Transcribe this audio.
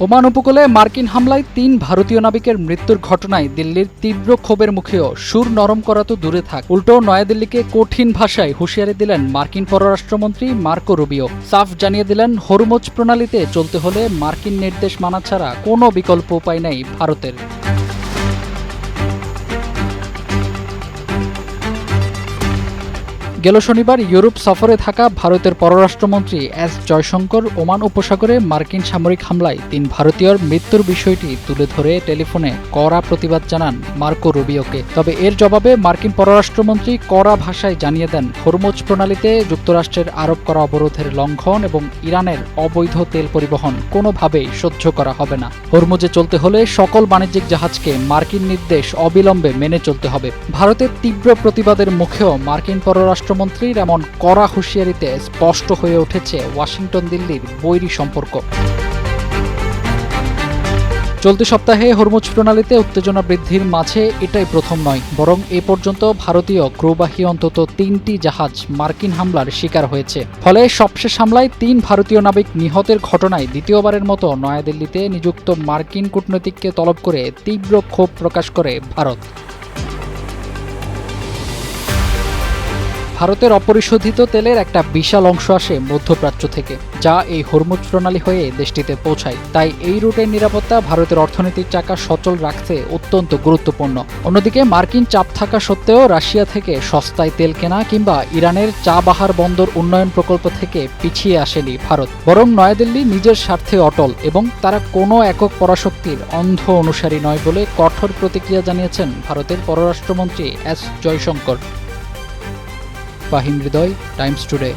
Oman উপকূলে মার্কিন হামলায় ৩ ভারতীয় নাবিকের মৃত্যুর ঘটনায় দিল্লির তীব্র ক্ষোভের মুখেও সুর নরম করা তো দূরে থাক, উল্টো নয়াদিল্লিকে কঠিন ভাষায় হুঁশিয়ারি দিলেন মার্কিন পররাষ্ট্রমন্ত্রী মার্কো রুবিও। সাফ জানিয়ে দিলেন, হরমুজ প্রণালীতে চলতে হলে মার্কিন নির্দেশ মানা ছাড়া কোনো বিকল্প উপায় নেই ভারতের। গেল শনিবার ইউরোপ সফরে থাকা ভারতের পররাষ্ট্রমন্ত্রী এস জয়শঙ্কর ওমান উপসাগরে মার্কিন সামরিক হামলায় ৩ ভারতীয়র মৃত্যুর বিষয়টি তুলে ধরে টেলিফোনে কড়া প্রতিবাদ জানান মার্কো রুবিওকে। তবে এর জবাবে মার্কিন পররাষ্ট্রমন্ত্রী কড়া ভাষায় জানিয়ে দেন, হরমুজ প্রণালীতে যুক্তরাষ্ট্রের আরোপ করা অবরোধের লঙ্ঘন এবং ইরানের অবৈধ তেল পরিবহন কোনোভাবেই সহ্য করা হবে না। হরমুজে চলতে হলে সকল বাণিজ্যিক জাহাজকে মার্কিন নির্দেশ অবিলম্বে মেনে চলতে হবে। ভারতের তীব্র প্রতিবাদের মুখেও মার্কিন পররাষ্ট্রমন্ত্রীর এমন কড়া হুঁশিয়ারিতে স্পষ্ট হয়ে উঠেছে ওয়াশিংটন দিল্লির বৈরী সম্পর্ক। চলতি সপ্তাহে হরমুজ প্রণালীতে উত্তেজনা বৃদ্ধির মাঝে এটাই প্রথম নয়, বরং এ পর্যন্ত ভারতীয় ক্রুবাহী অন্তত ৩টি জাহাজ মার্কিন হামলার শিকার হয়েছে। ফলে সবশেষ হামলায় ৩ ভারতীয় নাবিক নিহতের ঘটনায় দ্বিতীয়বারের মতো নয়াদিল্লিতে নিযুক্ত মার্কিন কূটনীতিককে তলব করে তীব্র ক্ষোভ প্রকাশ করে ভারত। ভারতের অপরিশোধিত তেলের একটা বিশাল অংশ আসে মধ্যপ্রাচ্য থেকে, যা এই হরমুজ প্রণালী হয়ে দেশটিতে পৌঁছায়। তাই এই রুটের নিরাপত্তা ভারতের অর্থনীতির চাকা সচল রাখতে অত্যন্ত গুরুত্বপূর্ণ। অন্যদিকে মার্কিন চাপ থাকা সত্ত্বেও রাশিয়া থেকে সস্তায় তেল কেনা কিংবা ইরানের চাবাহার বন্দর উন্নয়ন প্রকল্প থেকে পিছিয়ে আসেনি ভারত, বরং নয়াদিল্লি নিজের স্বার্থে অটল এবং তারা কোনো একক পরাশক্তির অন্ধ অনুসারী নয় বলে কঠোর প্রতিক্রিয়া জানিয়েছেন ভারতের পররাষ্ট্রমন্ত্রী এস জয়শঙ্কর। ফাহিম হৃদয়, টাইমস টুডে।